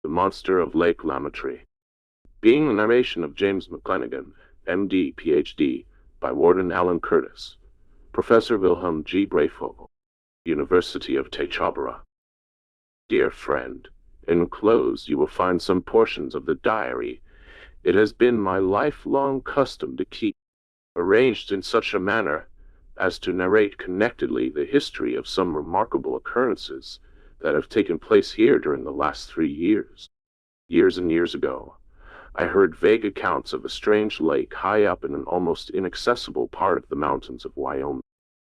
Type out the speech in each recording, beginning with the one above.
The Monster of Lake LaMetrie. Being the narration of James McClenaghan, M.D., Ph.D., by Wardon Allan Curtis, Professor Wilhelm G. Breyfogle, University of Techabara. Dear friend, enclosed you will find some portions of the diary it has been my lifelong custom to keep, arranged in such a manner as to narrate connectedly the history of some remarkable occurrences that have taken place here during the last 3 years. Years and years ago, I heard vague accounts of a strange lake high up in an almost inaccessible part of the mountains of Wyoming.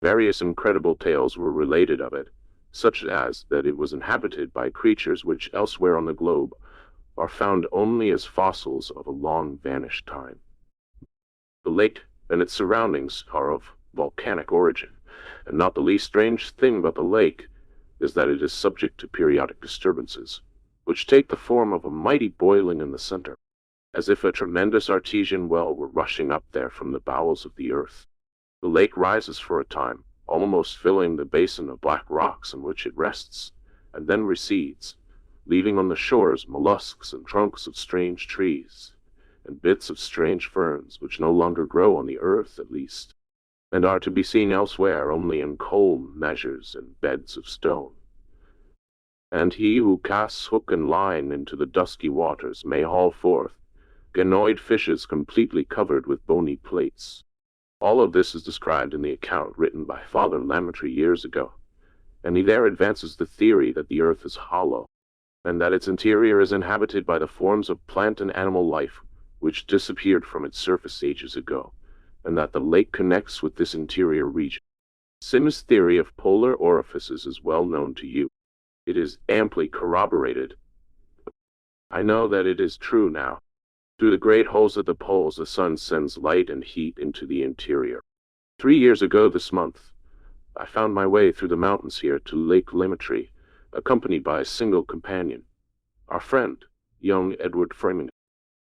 Various incredible tales were related of it, such as that it was inhabited by creatures which elsewhere on the globe are found only as fossils of a long-vanished time. The lake and its surroundings are of volcanic origin, and not the least strange thing about the lake is that it is subject to periodic disturbances, which take the form of a mighty boiling in the center, as if a tremendous artesian well were rushing up there from the bowels of the earth. The lake rises for a time, almost filling the basin of black rocks on which it rests, and then recedes, leaving on the shores mollusks and trunks of strange trees, and bits of strange ferns which no longer grow on the earth at least, and are to be seen elsewhere only in coal measures and beds of stone. And he who casts hook and line into the dusky waters may haul forth ganoid fishes completely covered with bony plates. All of this is described in the account written by Father LaMetrie years ago, and he there advances the theory that the earth is hollow, and that its interior is inhabited by the forms of plant and animal life which disappeared from its surface ages ago, and that the lake connects with this interior region. Sim's theory of polar orifices is well known to you. It is amply corroborated. I know that it is true now. Through the great holes at the poles the sun sends light and heat into the interior. 3 years ago this month, I found my way through the mountains here to Lake LaMetrie, accompanied by a single companion, our friend, young Edward Framingham.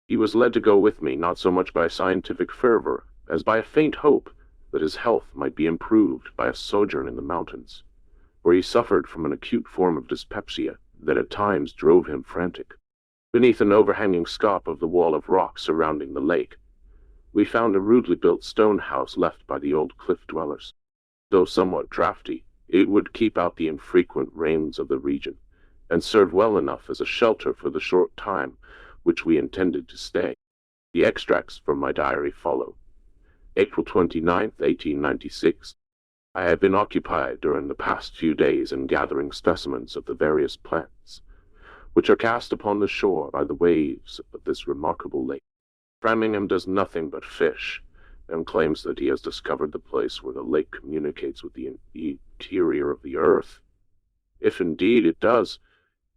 He was led to go with me not so much by scientific fervor as by a faint hope that his health might be improved by a sojourn in the mountains, where he suffered from an acute form of dyspepsia that at times drove him frantic. Beneath an overhanging scarp of the wall of rock surrounding the lake, we found a rudely built stone house left by the old cliff dwellers. Though somewhat draughty, it would keep out the infrequent rains of the region, and serve well enough as a shelter for the short time which we intended to stay. The extracts from my diary follow. April 29th, 1896. I have been occupied during the past few days in gathering specimens of the various plants which are cast upon the shore by the waves of this remarkable lake. Framingham does nothing but fish, and claims that he has discovered the place where the lake communicates with the interior of the earth. If indeed it does,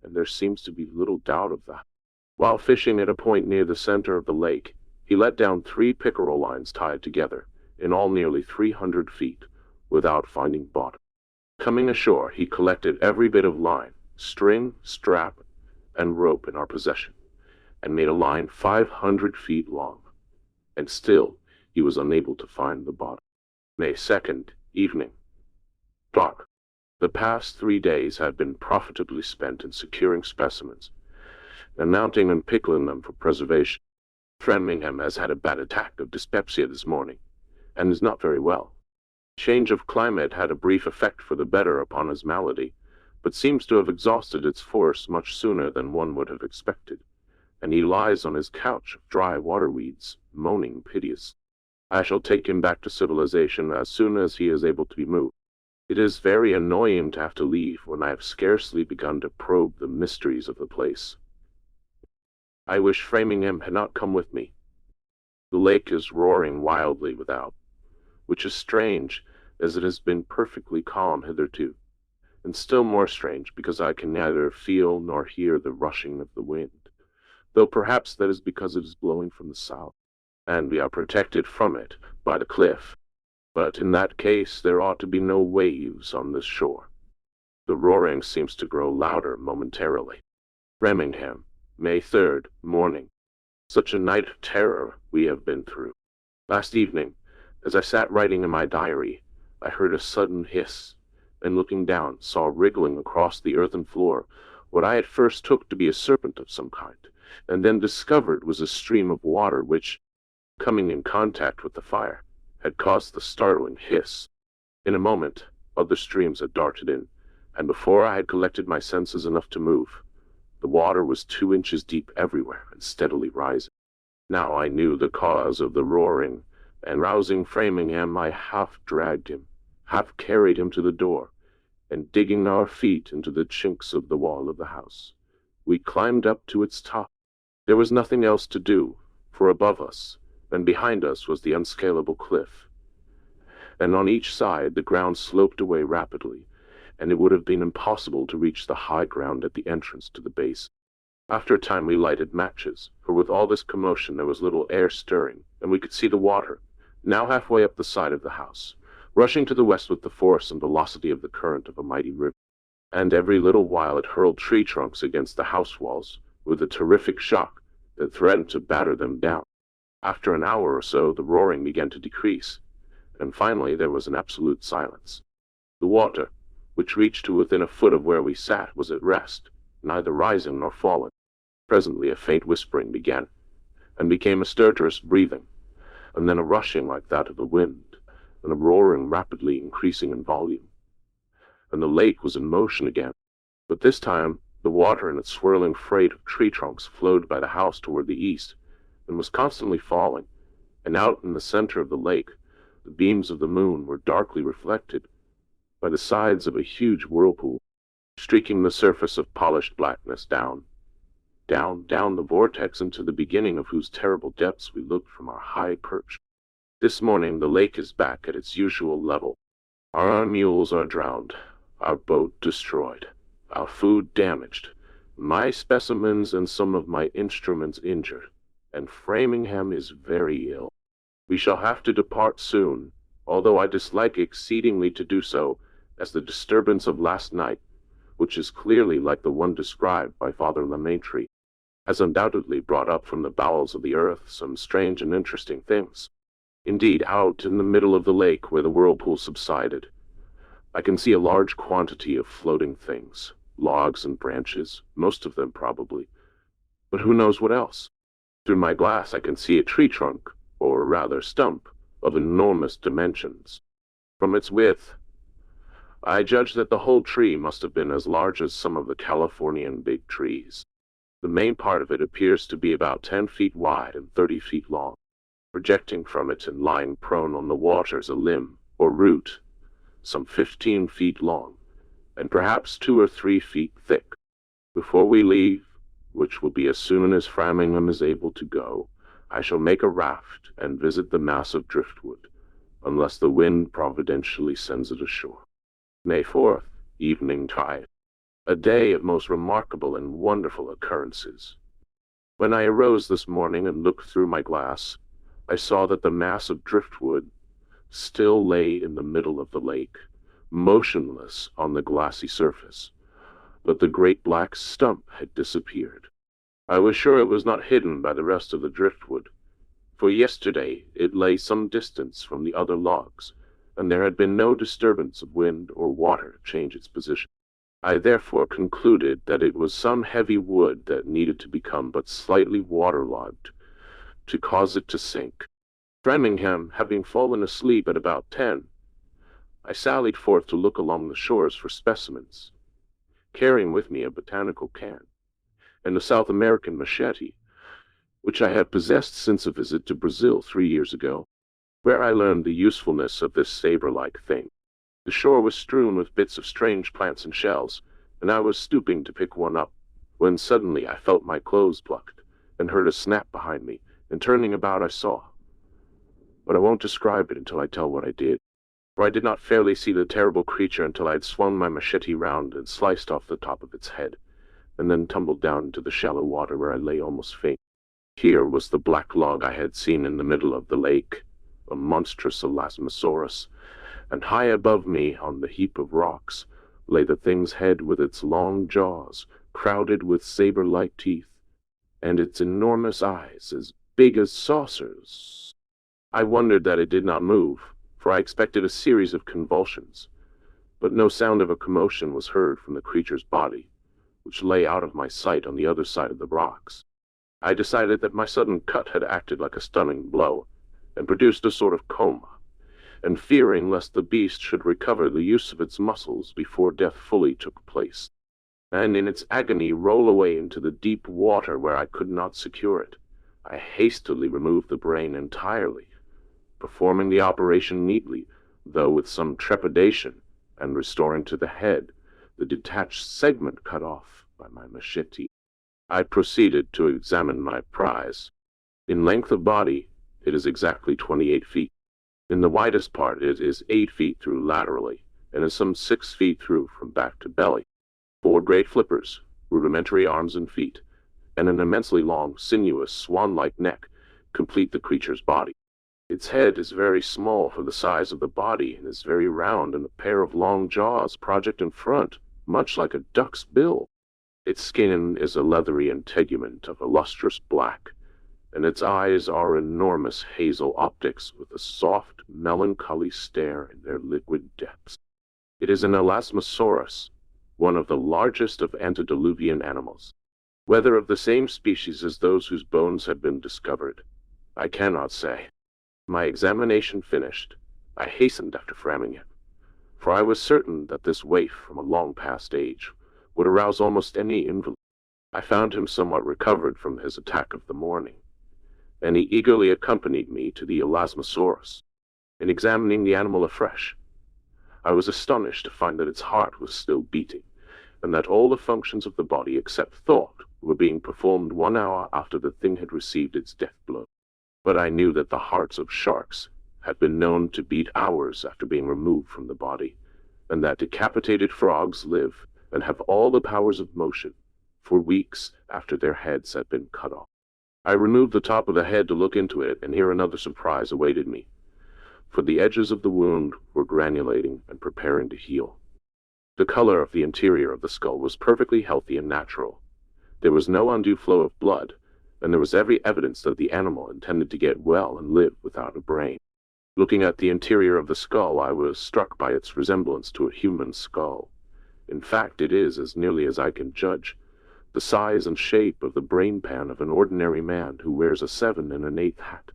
and there seems to be little doubt of that. While fishing at a point near the center of the lake, he let down 3 pickerel lines tied together, in all nearly 300 feet, without finding bottom. Coming ashore, he collected every bit of line, string, strap, and rope in our possession, and made a line 500 feet long, and still he was unable to find the bottom. May 2nd, evening. Dark. The past 3 days had been profitably spent in securing specimens, and mounting and pickling them for preservation. Framingham has had a bad attack of dyspepsia this morning, and is not very well. Change of climate had a brief effect for the better upon his malady, but seems to have exhausted its force much sooner than one would have expected, and he lies on his couch of dry water-weeds, moaning piteous. I shall take him back to civilization as soon as he is able to be moved. It is very annoying to have to leave when I have scarcely begun to probe the mysteries of the place. I wish Framingham had not come with me. The lake is roaring wildly without, which is strange, as it has been perfectly calm hitherto, and still more strange because I can neither feel nor hear the rushing of the wind, though perhaps that is because it is blowing from the south, and we are protected from it by the cliff. But in that case there ought to be no waves on this shore. The roaring seems to grow louder momentarily. Framingham, May 3rd, morning. Such a night of terror we have been through. Last evening, as I sat writing in my diary, I heard a sudden hiss, and looking down, saw wriggling across the earthen floor what I at first took to be a serpent of some kind, and then discovered was a stream of water which, coming in contact with the fire, had caused the startling hiss. In a moment, other streams had darted in, and before I had collected my senses enough to move, the water was 2 inches deep everywhere and steadily rising. Now I knew the cause of the roaring, and rousing Framingham, I half dragged him, half carried him to the door, and digging our feet into the chinks of the wall of the house, we climbed up to its top. There was nothing else to do, for above us and behind us was the unscalable cliff, and on each side the ground sloped away rapidly, and it would have been impossible to reach the high ground at the entrance to the base. After a time we lighted matches, for with all this commotion there was little air stirring, and we could see the water, now halfway up the side of the house, rushing to the west with the force and velocity of the current of a mighty river. And every little while it hurled tree trunks against the house walls with a terrific shock that threatened to batter them down. After an hour or so the roaring began to decrease, and finally there was an absolute silence. The water, which reached to within a foot of where we sat, was at rest, neither rising nor falling. Presently a faint whispering began, and became a stertorous breathing, and then a rushing like that of the wind, and a roaring rapidly increasing in volume. And the lake was in motion again, but this time the water in its swirling freight of tree trunks flowed by the house toward the east, and was constantly falling, and out in the center of the lake the beams of the moon were darkly reflected by the sides of a huge whirlpool, streaking the surface of polished blackness down the vortex into the beginning of whose terrible depths we looked from our high perch. This morning the lake is back at its usual level. Our mules are drowned, our boat destroyed, our food damaged, my specimens and some of my instruments injured, and Framingham is very ill. We shall have to depart soon, although I dislike exceedingly to do so, as the disturbance of last night, which is clearly like the one described by Father LaMetrie, has undoubtedly brought up from the bowels of the earth some strange and interesting things. Indeed, out in the middle of the lake where the whirlpool subsided, I can see a large quantity of floating things, logs and branches, most of them probably, but who knows what else? Through my glass I can see a tree trunk, or rather stump, of enormous dimensions. From its width, I judge that the whole tree must have been as large as some of the Californian big trees. The main part of it appears to be about 10 feet wide and 30 feet long. Projecting from it and lying prone on the water is a limb, or root, some 15 feet long, and perhaps 2 or 3 feet thick. Before we leave, which will be as soon as Framingham is able to go, I shall make a raft and visit the mass of driftwood, unless the wind providentially sends it ashore. May 4th, evening tide. A day of most remarkable and wonderful occurrences. When I arose this morning and looked through my glass, I saw that the mass of driftwood still lay in the middle of the lake, motionless on the glassy surface, but the great black stump had disappeared. I was sure it was not hidden by the rest of the driftwood, for yesterday it lay some distance from the other logs, and there had been no disturbance of wind or water to change its position. I therefore concluded that it was some heavy wood that needed to become but slightly waterlogged to cause it to sink. Framingham having fallen asleep at about 10, I sallied forth to look along the shores for specimens, carrying with me a botanical can and a South American machete, which I had possessed since a visit to Brazil 3 years ago, where I learned the usefulness of this saber-like thing. The shore was strewn with bits of strange plants and shells, and I was stooping to pick one up, when suddenly I felt my clothes plucked, and heard a snap behind me, and turning about I saw. But I won't describe it until I tell what I did, for I did not fairly see the terrible creature until I had swung my machete round and sliced off the top of its head, and then tumbled down into the shallow water where I lay almost faint. Here was the black log I had seen in the middle of the lake, a monstrous elasmosaurus, and high above me on the heap of rocks lay the thing's head with its long jaws crowded with saber-like teeth, and its enormous eyes as big as saucers. I wondered that it did not move, for I expected a series of convulsions, but no sound of a commotion was heard from the creature's body, which lay out of my sight on the other side of the rocks. I decided that my sudden cut had acted like a stunning blow, and produced a sort of coma, and fearing lest the beast should recover the use of its muscles before death fully took place, and in its agony roll away into the deep water where I could not secure it, I hastily removed the brain entirely, performing the operation neatly, though with some trepidation, and restoring to the head the detached segment cut off by my machete. I proceeded to examine my prize. In length of body, it is exactly 28 feet. In the widest part, it is 8 feet through laterally, and is some 6 feet through from back to belly. 4 great flippers, rudimentary arms and feet, and an immensely long, sinuous, swan-like neck complete the creature's body. Its head is very small for the size of the body, and is very round, and a pair of long jaws project in front, much like a duck's bill. Its skin is a leathery integument of a lustrous black, and its eyes are enormous hazel optics with a soft, melancholy stare in their liquid depths. It is an elasmosaurus, one of the largest of antediluvian animals. Whether of the same species as those whose bones have been discovered, I cannot say. My examination finished, I hastened after Framingham, for I was certain that this waif from a long past age would arouse almost any invalid. I found him somewhat recovered from his attack of the morning, and he eagerly accompanied me to the elasmosaurus. In examining the animal afresh, I was astonished to find that its heart was still beating, and that all the functions of the body except thought were being performed 1 hour after the thing had received its death blow. But I knew that the hearts of sharks had been known to beat hours after being removed from the body, and that decapitated frogs live and have all the powers of motion for weeks after their heads had been cut off. I removed the top of the head to look into it, and here another surprise awaited me, for the edges of the wound were granulating and preparing to heal. The color of the interior of the skull was perfectly healthy and natural. There was no undue flow of blood, and there was every evidence that the animal intended to get well and live without a brain. Looking at the interior of the skull, I was struck by its resemblance to a human skull. In fact, it is, as nearly as I can judge, the size and shape of the brain-pan of an ordinary man who wears a 7 1/8 hat.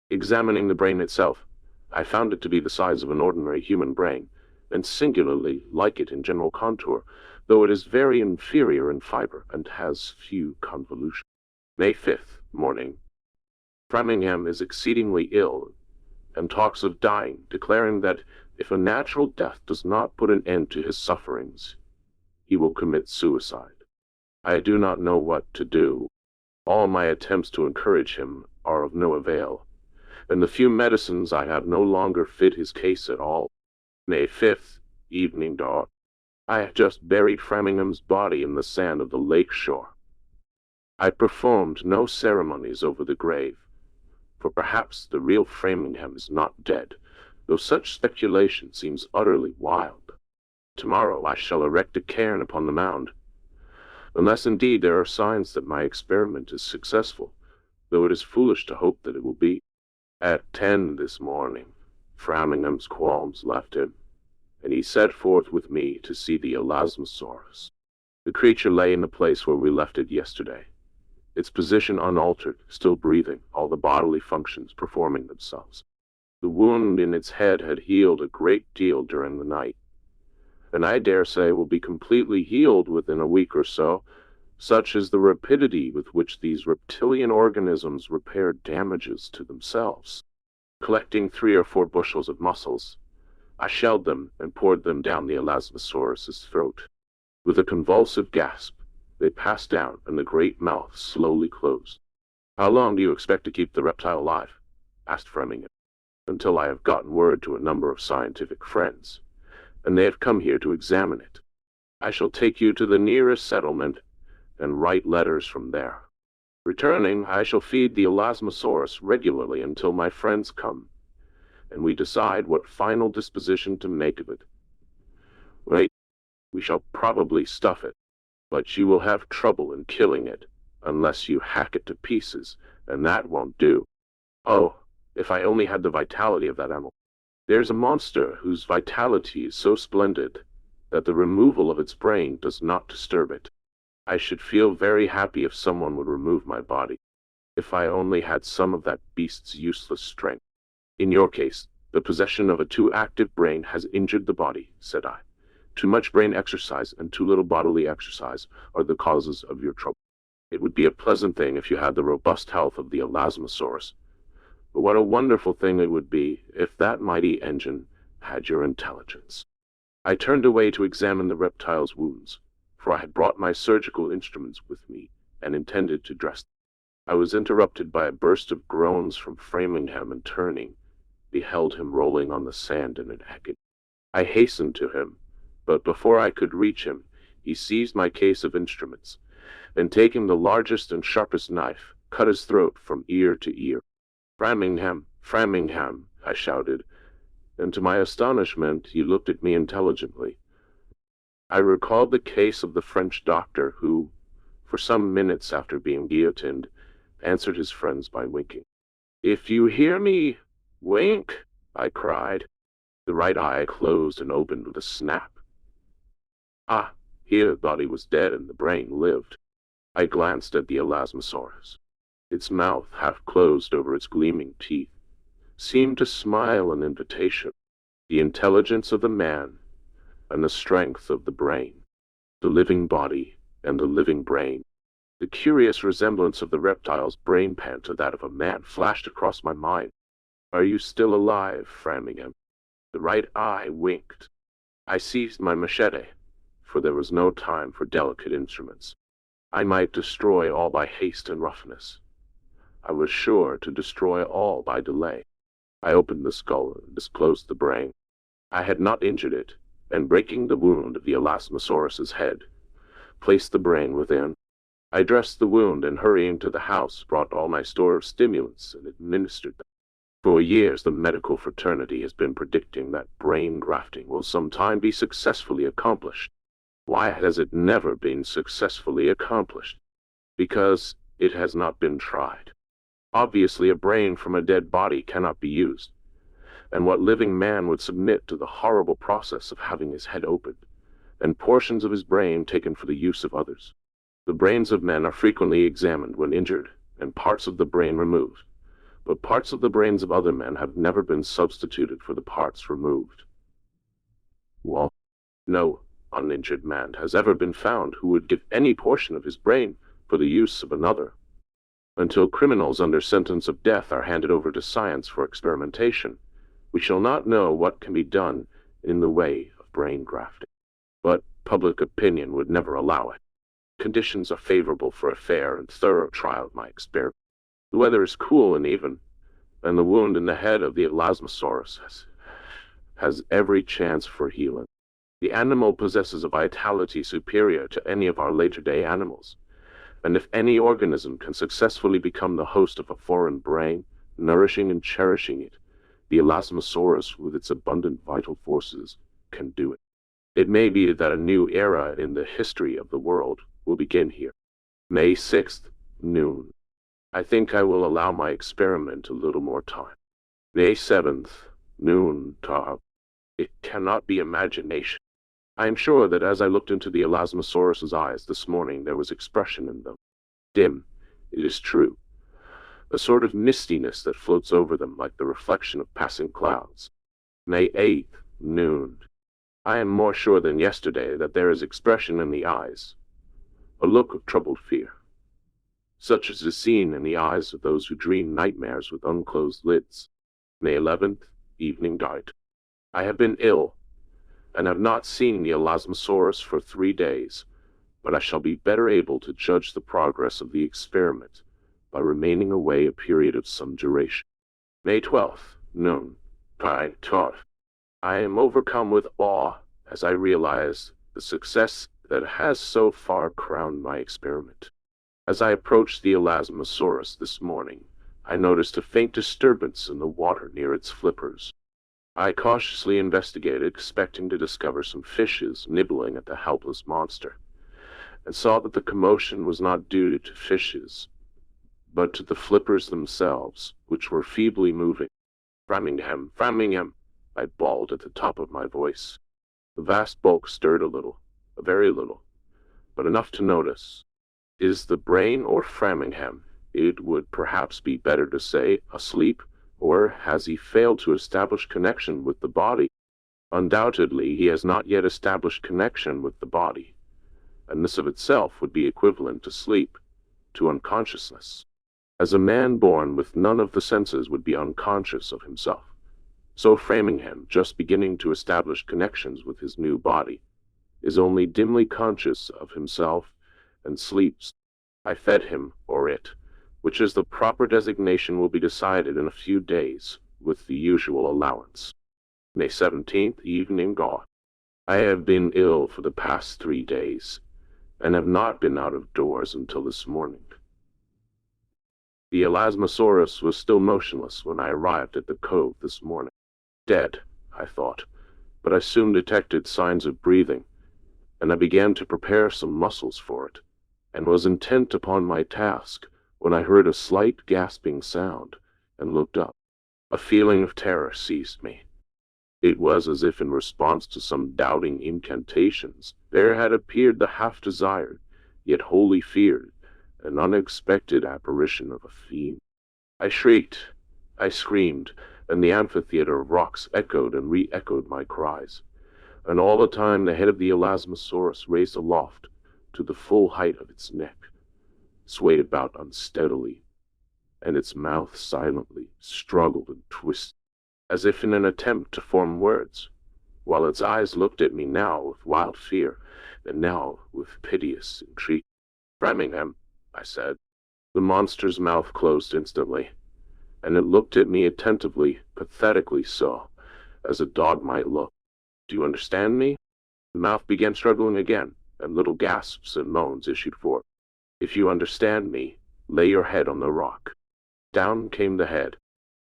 Examining the brain itself, I found it to be the size of an ordinary human brain, and singularly like it in general contour, though it is very inferior in fiber and has few convolutions. May 5th, morning. Framingham is exceedingly ill, and talks of dying, declaring that if a natural death does not put an end to his sufferings, he will commit suicide. I do not know what to do. All my attempts to encourage him are of no avail, and the few medicines I have no longer fit his case at all. May 5th, evening dark. I have just buried Framingham's body in the sand of the lake shore. I performed no ceremonies over the grave, for perhaps the real Framingham is not dead, though such speculation seems utterly wild. Tomorrow I shall erect a cairn upon the mound, unless indeed there are signs that my experiment is successful, though it is foolish to hope that it will be. At 10 this morning, Framingham's qualms left him, and he set forth with me to see the elasmosaurus. The creature lay in the place where we left it yesterday, its position unaltered, still breathing, all the bodily functions performing themselves. The wound in its head had healed a great deal during the night, and I dare say will be completely healed within a week or so. Such is the rapidity with which these reptilian organisms repair damages to themselves. Collecting 3 or 4 bushels of mussels, I shelled them and poured them down the elasmosaurus's throat. With a convulsive gasp, they passed down, and the great mouth slowly closed. "How long do you expect to keep the reptile alive?" asked Framingham. "Until I have gotten word to a number of scientific friends, and they have come here to examine it. I shall take you to the nearest settlement and write letters from there. Returning, I shall feed the elasmosaurus regularly until my friends come, and we decide what final disposition to make of it. Wait, we shall probably stuff it, but you will have trouble in killing it, unless you hack it to pieces, and that won't do. Oh, if I only had the vitality of that animal. There's a monster whose vitality is so splendid that the removal of its brain does not disturb it. I should feel very happy if someone would remove my body. If I only had some of that beast's useless strength. In your case, the possession of a too active brain has injured the body, said I. Too much brain exercise and too little bodily exercise are the causes of your trouble. It would be a pleasant thing if you had the robust health of the elasmosaurus. But what a wonderful thing it would be if that mighty engine had your intelligence. I turned away to examine the reptile's wounds, for I had brought my surgical instruments with me and intended to dress them. I was interrupted by a burst of groans from Framingham, and turning, beheld him rolling on the sand in an agony. I hastened to him, but before I could reach him, he seized my case of instruments, and taking the largest and sharpest knife, cut his throat from ear to ear. Framingham, Framingham, I shouted, and to my astonishment he looked at me intelligently. I recalled the case of the French doctor who, for some minutes after being guillotined, answered his friends by winking. "If you hear me, wink," I cried. The right eye closed and opened with a snap. Ah, here the body was dead and the brain lived. I glanced at the elasmosaurus. Its mouth, half closed over its gleaming teeth, seemed to smile an invitation. The intelligence of the man and the strength of the brain, the living body and the living brain. The curious resemblance of the reptile's brain pan to that of a man flashed across my mind. "Are you still alive, Framingham?" The right eye winked. I seized my machete, for there was no time for delicate instruments. I might destroy all by haste and roughness. I was sure to destroy all by delay. I opened the skull and disclosed the brain. I had not injured it, and breaking the wound of the elasmosaurus's head, placed the brain within. I dressed the wound and, hurrying to the house, brought all my store of stimulants and administered them. For years the medical fraternity has been predicting that brain grafting will sometime be successfully accomplished. Why has it never been successfully accomplished? Because it has not been tried. Obviously, a brain from a dead body cannot be used. And what living man would submit to the horrible process of having his head opened, and portions of his brain taken for the use of others? The brains of men are frequently examined when injured, and parts of the brain removed. But parts of the brains of other men have never been substituted for the parts removed. Well, no uninjured man has ever been found who would give any portion of his brain for the use of another. Until criminals under sentence of death are handed over to science for experimentation, we shall not know what can be done in the way of brain grafting. But public opinion would never allow it. Conditions are favorable for a fair and thorough trial of my experiment. The weather is cool and even, and the wound in the head of the elasmosaurus has every chance for healing. The animal possesses a vitality superior to any of our later-day animals, and if any organism can successfully become the host of a foreign brain, nourishing and cherishing it, the elasmosaurus, with its abundant vital forces, can do it. It may be that a new era in the history of the world will begin here. May 6th, noon. I think I will allow my experiment a little more time. May 7th, noon, Tav. It cannot be imagination. I am sure that as I looked into the elasmosaurus's eyes this morning, there was expression in them. Dim, it is true. A sort of mistiness that floats over them like the reflection of passing clouds. May 8th, noon. I am more sure than yesterday that there is expression in the eyes, a look of troubled fear, such as is seen in the eyes of those who dream nightmares with unclosed lids. May 11th, evening died. I have been ill, and have not seen the elasmosaurus for 3 days, but I shall be better able to judge the progress of the experiment by remaining away a period of some duration. May 12th, noon. I am overcome with awe as I realize the success that has so far crowned my experiment. As I approached the elasmosaurus this morning, I noticed a faint disturbance in the water near its flippers. I cautiously investigated, expecting to discover some fishes nibbling at the helpless monster, and saw that the commotion was not due to fishes, but to the flippers themselves, which were feebly moving. "Framingham, Framingham!" I bawled at the top of my voice. The vast bulk stirred a little, a very little, but enough to notice. Is the brain or Framingham, it would perhaps be better to say, asleep, or has he failed to establish connection with the body? Undoubtedly, he has not yet established connection with the body, and this of itself would be equivalent to sleep, to unconsciousness. As a man born with none of the senses would be unconscious of himself, so Framingham, just beginning to establish connections with his new body, is only dimly conscious of himself and sleeps. I fed him, or it, which is the proper designation, will be decided in a few days, with the usual allowance. May 17th, evening gone. I have been ill for the past 3 days, and have not been out of doors until this morning. The Elasmosaurus was still motionless when I arrived at the cove this morning. Dead, I thought, but I soon detected signs of breathing, and I began to prepare some muscles for it, and was intent upon my task when I heard a slight gasping sound, and looked up. A feeling of terror seized me. It was as if in response to some doubting incantations, there had appeared the half-desired, yet wholly feared, and unexpected apparition of a fiend. I shrieked, I screamed, and the amphitheater of rocks echoed and re-echoed my cries, and all the time the head of the Elasmosaurus raised aloft to the full height of its neck, swayed about unsteadily, and its mouth silently struggled and twisted, as if in an attempt to form words, while its eyes looked at me now with wild fear, and now with piteous entreaty. "Framingham," I said. The monster's mouth closed instantly, and it looked at me attentively, pathetically so, as a dog might look. "Do you understand me?" The mouth began struggling again, and little gasps and moans issued forth. "If you understand me, lay your head on the rock." Down came the head.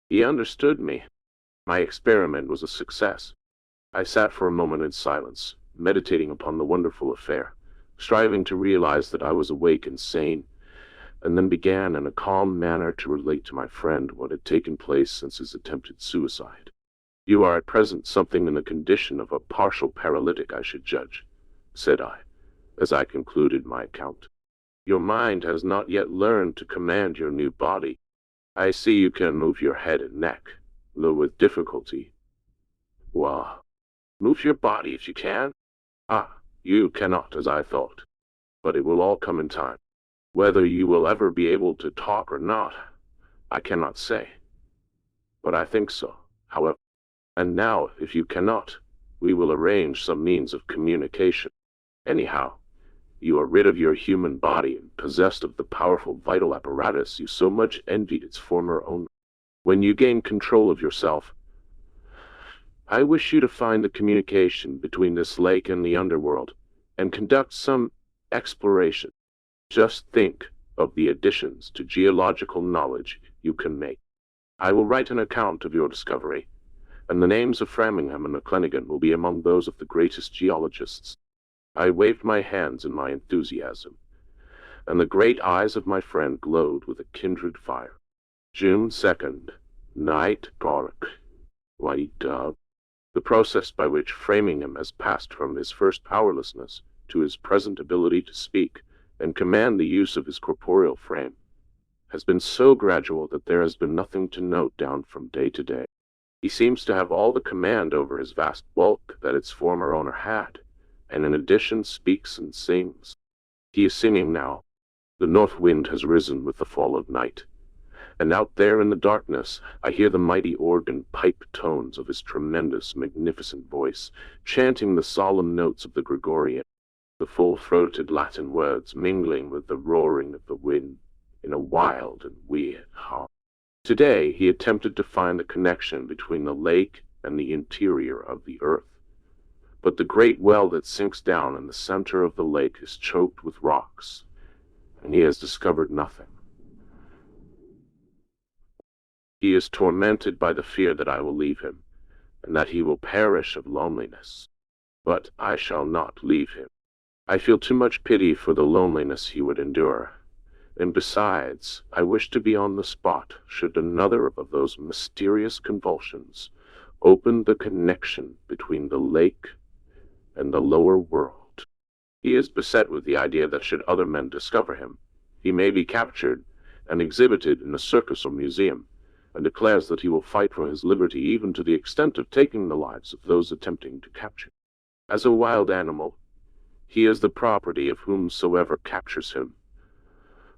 He understood me. My experiment was a success. I sat for a moment in silence, meditating upon the wonderful affair, striving to realize that I was awake and sane, and then began in a calm manner to relate to my friend what had taken place since his attempted suicide. "You are at present something in the condition of a partial paralytic, I should judge," said I, as I concluded my account. "Your mind has not yet learned to command your new body. I see you can move your head and neck, though with difficulty. Well, move your body if you can. Ah, you cannot, as I thought, but it will all come in time. Whether you will ever be able to talk or not, I cannot say, but I think so, however. And now, if you cannot, we will arrange some means of communication. Anyhow, you are rid of your human body and possessed of the powerful vital apparatus you so much envied its former owner. When you gain control of yourself, I wish you to find the communication between this lake and the underworld, and conduct some exploration. Just think of the additions to geological knowledge you can make. I will write an account of your discovery, and the names of Framingham and McClenaghan will be among those of the greatest geologists." I waved my hands in my enthusiasm, and the great eyes of my friend glowed with a kindred fire. June 2nd, night dark, white dove. The process by which Framingham has passed from his first powerlessness to his present ability to speak and command the use of his corporeal frame has been so gradual that there has been nothing to note down from day to day. He seems to have all the command over his vast bulk that its former owner had, and in addition speaks and sings. He is singing now. The north wind has risen with the fall of night, and out there in the darkness I hear the mighty organ pipe tones of his tremendous, magnificent voice, chanting the solemn notes of the Gregorian, the full-throated Latin words mingling with the roaring of the wind in a wild and weird harmony. Today he attempted to find the connection between the lake and the interior of the earth, but the great well that sinks down in the center of the lake is choked with rocks, and he has discovered nothing. He is tormented by the fear that I will leave him, and that he will perish of loneliness. But I shall not leave him. I feel too much pity for the loneliness he would endure, and besides, I wish to be on the spot should another of those mysterious convulsions open the connection between the lake and the lower world. He is beset with the idea that should other men discover him, he may be captured and exhibited in a circus or museum, and declares that he will fight for his liberty even to the extent of taking the lives of those attempting to capture him. As a wild animal, he is the property of whomsoever captures him,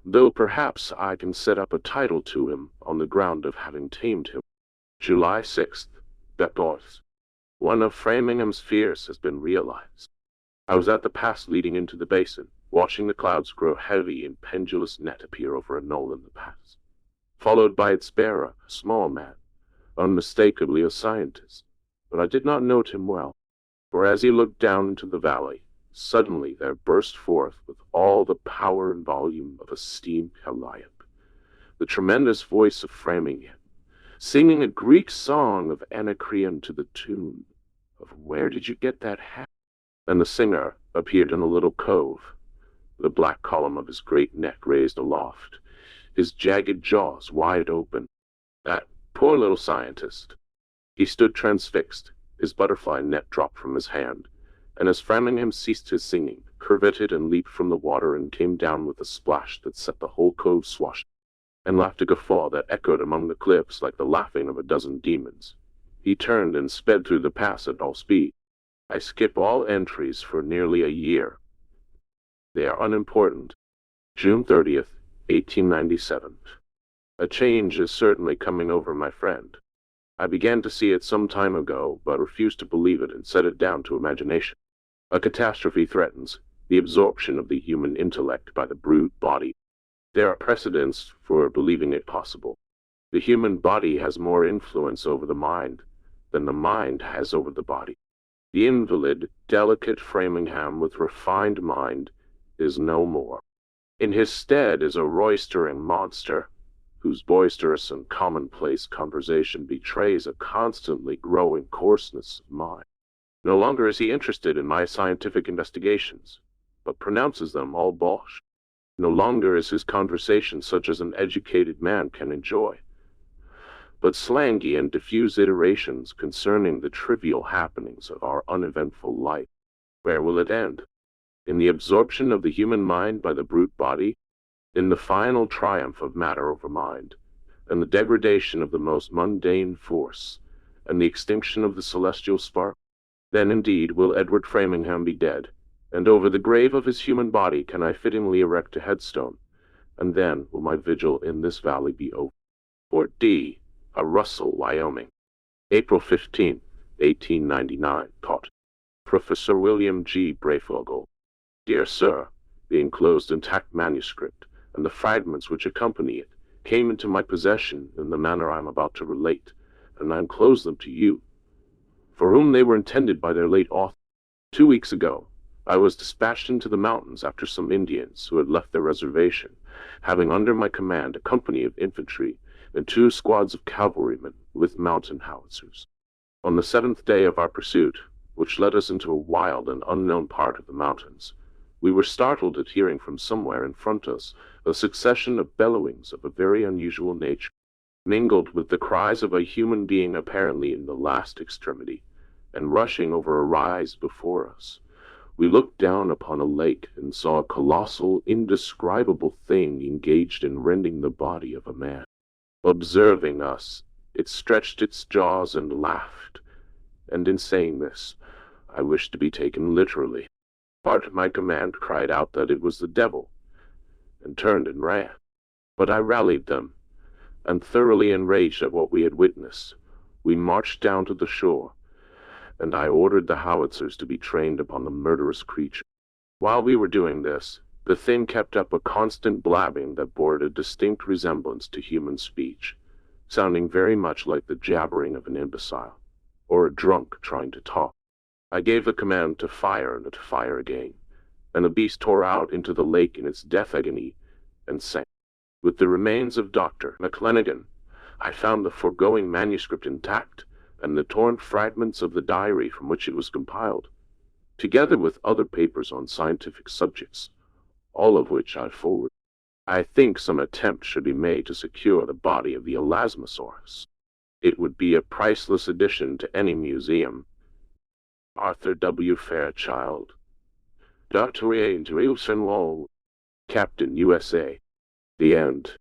though perhaps I can set up a title to him on the ground of having tamed him. July 6th, Beckworth. One of Framingham's fears has been realized. I was at the pass leading into the basin, watching the clouds grow heavy and pendulous net appear over a knoll in the pass, followed by its bearer, a small man, unmistakably a scientist, but I did not note him well, for as he looked down into the valley, suddenly there burst forth with all the power and volume of a steam calliope the tremendous voice of Framingham, singing a Greek song of Anacreon to the tune of "Where did you get that hat?" And the singer appeared in a little cove, the black column of his great neck raised aloft, his jagged jaws wide open. That poor little scientist! He stood transfixed, his butterfly net dropped from his hand, and as Framingham ceased his singing, curveted and leaped from the water and came down with a splash that set the whole cove swashing, and laughed a guffaw that echoed among the cliffs like the laughing of a dozen demons. He turned and sped through the pass at all speed. I skip all entries for nearly a year. They are unimportant. June 30th, 1897. A change is certainly coming over my friend. I began to see it some time ago, but refused to believe it and set it down to imagination. A catastrophe threatens, the absorption of the human intellect by the brute body. There are precedents for believing it possible. The human body has more influence over the mind than the mind has over the body. The invalid, delicate Framingham with refined mind is no more. In his stead is a roistering monster, whose boisterous and commonplace conversation betrays a constantly growing coarseness of mind. No longer is he interested in my scientific investigations, but pronounces them all bosh. No longer is his conversation such as an educated man can enjoy, but slangy and diffuse iterations concerning the trivial happenings of our uneventful life. Where will it end? In the absorption of the human mind by the brute body? In the final triumph of matter over mind, and the degradation of the most mundane force, and the extinction of the celestial spark? Then indeed will Edward Framingham be dead, and over the grave of his human body can I fittingly erect a headstone, and then will my vigil in this valley be over. Fort D, a Russell, Wyoming. April 15, 1899. Taught. Professor William G. Breyfogle. Dear Sir, the enclosed intact manuscript, and the fragments which accompany it, came into my possession in the manner I am about to relate, and I enclose them to you, for whom they were intended by their late author. 2 weeks ago, I was dispatched into the mountains after some Indians who had left their reservation, having under my command a company of infantry and 2 squads of cavalrymen with mountain howitzers. On the 7th day of our pursuit, which led us into a wild and unknown part of the mountains, we were startled at hearing from somewhere in front of us a succession of bellowings of a very unusual nature, mingled with the cries of a human being apparently in the last extremity, and rushing over a rise before us. We looked down upon a lake and saw a colossal, indescribable thing engaged in rending the body of a man. Observing us, it stretched its jaws and laughed, and in saying this, I wished to be taken literally. Part of my command cried out that it was the devil, and turned and ran. But I rallied them, and thoroughly enraged at what we had witnessed, we marched down to the shore, and I ordered the howitzers to be trained upon the murderous creature. While we were doing this, the thing kept up a constant blabbing that bore a distinct resemblance to human speech, sounding very much like the jabbering of an imbecile, or a drunk trying to talk. I gave the command to fire and to fire again, and the beast tore out into the lake in its death agony and sank. With the remains of Dr. McLennigan, I found the foregoing manuscript intact, and the torn fragments of the diary from which it was compiled, together with other papers on scientific subjects, all of which I forward. I think some attempt should be made to secure the body of the Elasmosaurus. It would be a priceless addition to any museum. Arthur W. Fairchild. Dr. Andrew Wall, Captain USA. The end.